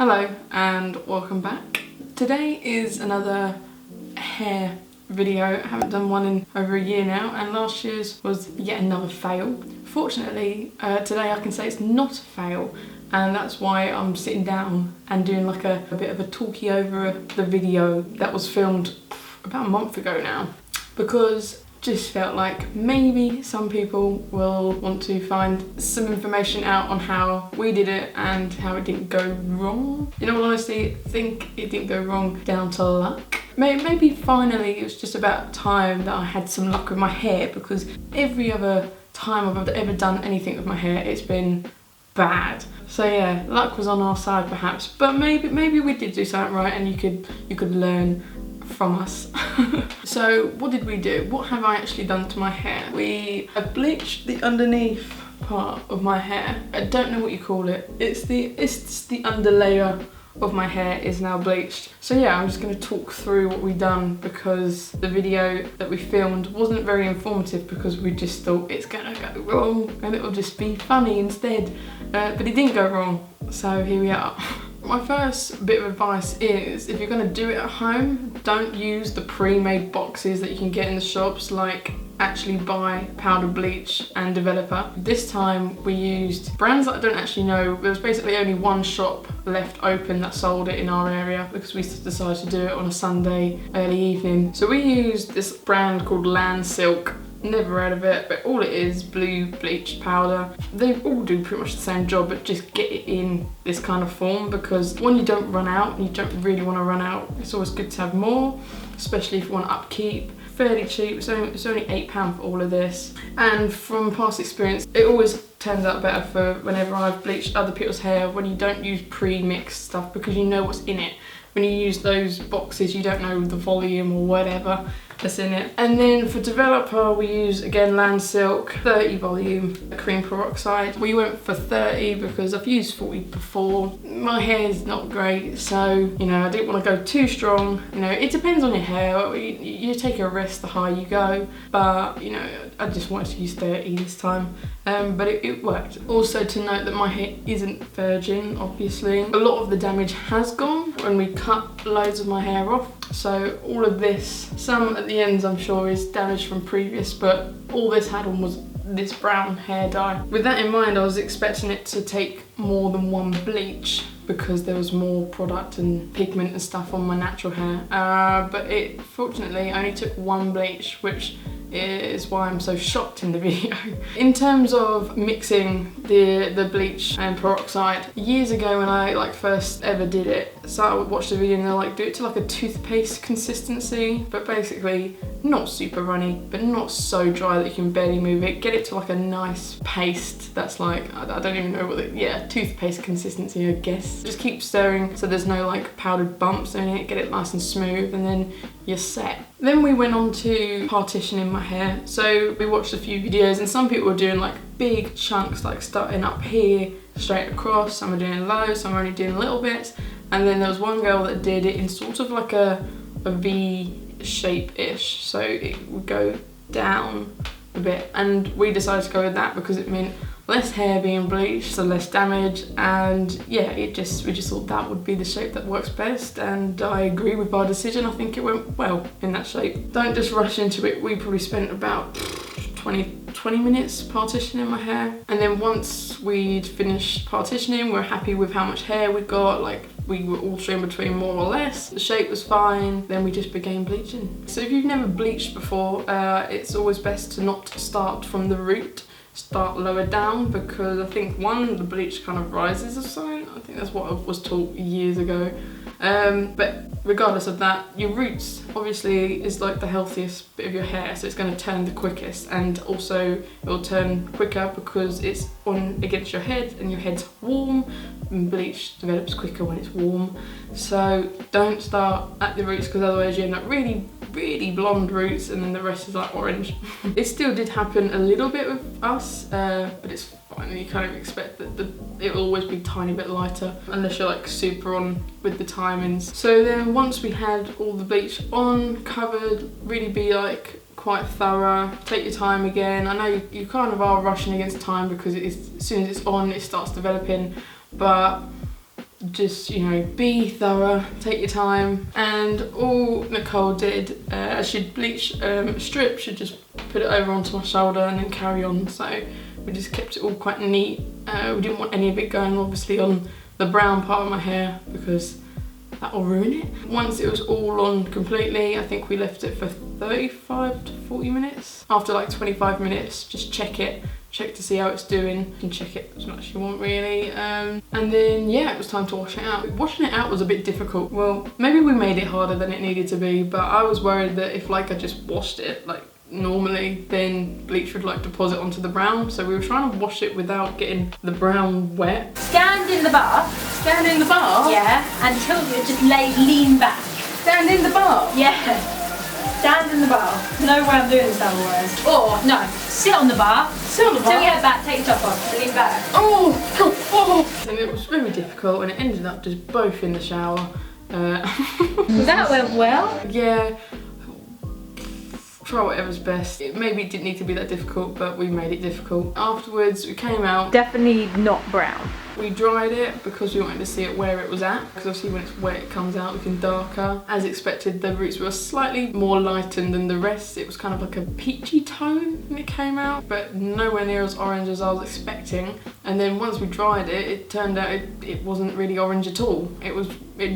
Hello and welcome back. Today is another hair video. I haven't done one in over a year now, and last year's was yet another fail. Fortunately, today I can say it's not a fail, and that's why I'm sitting down and doing like a bit of a talkie over the video that was filmed about a month ago now, because just felt like maybe some people will want to find some information out on how we did it and how it didn't go wrong. In all honesty, I think it didn't go wrong down to luck. Maybe finally it was just about time that I had some luck with my hair, because every other time I've ever done anything with my hair, it's been bad. So yeah, luck was on our side perhaps, but maybe we did do something right, and you could learn from us. So what did we do? What have I actually done to my hair? We have bleached the underneath part of my hair. I don't know what you call it. It's the underlayer of my hair is now bleached. So yeah, I'm just going to talk through what we've done, because the video that we filmed wasn't very informative, because we just thought it's gonna go wrong and it'll just be funny instead, but it didn't go wrong, so here we are. My first bit of advice is, if you're going to do it at home, don't use the pre-made boxes that you can get in the shops. Like, actually buy powder bleach and developer. This time we used brands that I don't actually know. There was basically only one shop left open that sold it in our area, because we decided to do it on a Sunday early evening. So we used this brand called Land Silk. Never heard of it, but all it is blue bleached powder. They all do pretty much the same job, but just get it in this kind of form, because when you don't run out, and you don't really want to run out, it's always good to have more, especially if you want upkeep. Fairly cheap, so it's only £8 for all of this. And from past experience, it always turns out better for whenever I've bleached other people's hair when you don't use pre-mixed stuff, because you know what's in it. When you use those boxes, you don't know the volume or whatever that's in it. And then for developer, we use again Land Silk 30 volume cream peroxide. We went for 30 because I've used 40 before. My hair is not great, so you know, I didn't want to go too strong. You know, it depends on your hair. You take a risk the higher you go, but you know, I just wanted to use 30 this time. But it worked. Also to note that my hair isn't virgin, obviously. A lot of the damage has gone when we cut loads of my hair off. So all of this, some at the ends I'm sure is damaged from previous, but all this had on was this brown hair dye. With that in mind, I was expecting it to take more than one bleach, because there was more product and pigment and stuff on my natural hair. But it fortunately only took one bleach, which is why I'm so shocked in the video. In terms of mixing the bleach and peroxide, years ago when I first ever did it, so I would watch the video and they're like, do it to like a toothpaste consistency, but basically not super runny, but not so dry that you can barely move it. Get it to like a nice paste that's like, I don't even know what toothpaste consistency, I guess. Just keep stirring so there's no like powdered bumps in it, get it nice and smooth, and then you're set. Then we went on to partitioning my hair. So we watched a few videos, and some people were doing like big chunks, like starting up here straight across. Some are doing low, some are only doing little bits. And then there was one girl that did it in sort of like a V shape-ish, so it would go down a bit, and we decided to go with that because it meant less hair being bleached, so less damage, and yeah, we just thought that would be the shape that works best, and I agree with our decision. I think it went well in that shape. Don't just rush into it. We probably spent about 20 minutes partitioning my hair, and then once we'd finished partitioning, we're happy with how much hair we got, like we were all in between more or less. The shape was fine, then we just began bleaching. So if you've never bleached before, it's always best to not start from the root. Start lower down, because I think the bleach kind of rises or something. I think that's what I was taught years ago. But regardless of that, your roots obviously is like the healthiest bit of your hair, so it's going to turn the quickest, and also it will turn quicker because it's on against your head and your head's warm, and bleach develops quicker when it's warm. So don't start at the roots, because otherwise you end up really blonde roots and then the rest is like orange. It still did happen a little bit with us, but it's fine. You kind of expect that it will always be a tiny bit lighter unless you're like super on with the timings. So then once we had all the bleach on, covered, really be like quite thorough, take your time again. I know you kind of are rushing against time, because as soon as it's on it starts developing, but just, you know, be thorough, take your time. And all Nicole did, as she'd bleach a strip, she'd just put it over onto my shoulder and then carry on. So we just kept it all quite neat. We didn't want any of it going obviously on the brown part of my hair because that will ruin it. Once it was all on completely, I think we left it for 35 to 40 minutes. After like 25 minutes, just check to see how it's doing. You can check it as much as you want really. And then yeah, it was time to wash it out. Washing it out was a bit difficult. Well, maybe we made it harder than it needed to be, but I was worried that if like I just washed it like normally, then bleach would like deposit onto the brown. So we were trying to wash it without getting the brown wet. Stand in the bath. Stand in the bath? Yeah, until you just lean back. Stand in the bath? Yeah. Stand in the bath. No way I'm doing this otherwise. Or, no, sit on the bath. Sit on the bath? Till you get back, take your top off, lean back. Oh! And it was very difficult and it ended up just both in the shower. That went well. Yeah. Try whatever's best. It maybe didn't need to be that difficult, but we made it difficult. Afterwards, we came out. Definitely not brown. We dried it because we wanted to see it where it was at. Because obviously when it's wet, it comes out looking darker. As expected, the roots were slightly more lightened than the rest. It was kind of like a peachy tone when it came out, but nowhere near as orange as I was expecting. And then once we dried it, it turned out it wasn't really orange at all. It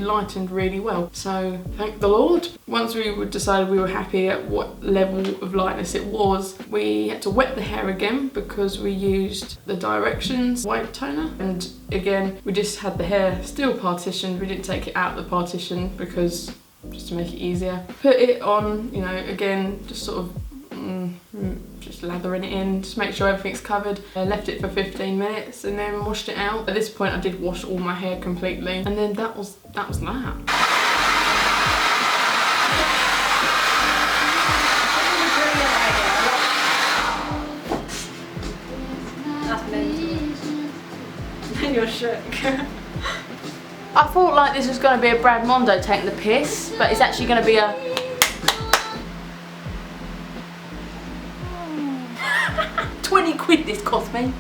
lightened really well. So thank the Lord. Once we decided we were happy at what level of lightness it was, we had to wet the hair again because we used the Directions white toner. And again, we just had the hair still partitioned. We didn't take it out of the partition because just to make it easier. Put it on, you know, again, just sort of just lathering it in, just make sure everything's covered. I left it for 15 minutes and then washed it out. At this point I did wash all my hair completely, and then that was that. That's mental. Then you're shook. I thought like this was going to be a Brad Mondo taking the piss, but it's actually going to be a 20 quid this cost me.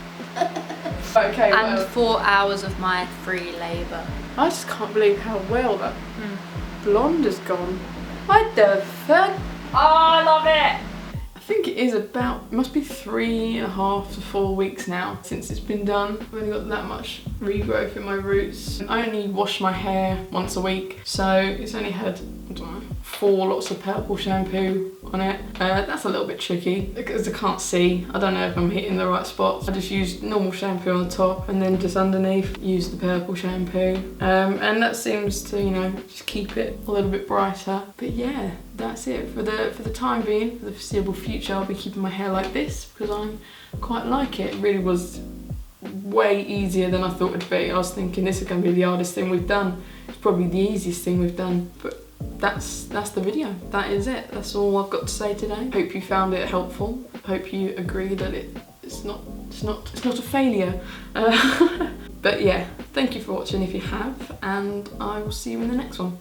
Okay, and 4 hours of my free labour. I just can't believe how well that blonde has gone. What the fuck? Oh, I love it. I think it is about, it must be 3.5 to 4 weeks now since it's been done. I've only got that much regrowth in my roots. I only wash my hair once a week, so it's only had, I don't know, 4 lots of purple shampoo on it. That's a little bit tricky because I can't see. I don't know if I'm hitting the right spots. I just used normal shampoo on the top and then just underneath used the purple shampoo. And that seems to, you know, just keep it a little bit brighter. But yeah, that's it for the time being. For the foreseeable future, I'll be keeping my hair like this because I quite like it. It really was way easier than I thought it'd be. I was thinking this is going to be the hardest thing we've done. It's probably the easiest thing we've done, but that's the video. That is it. That's all I've got to say today. Hope you found it helpful. Hope you agree that it's not a failure. But yeah, thank you for watching if you have, and I will see you in the next one.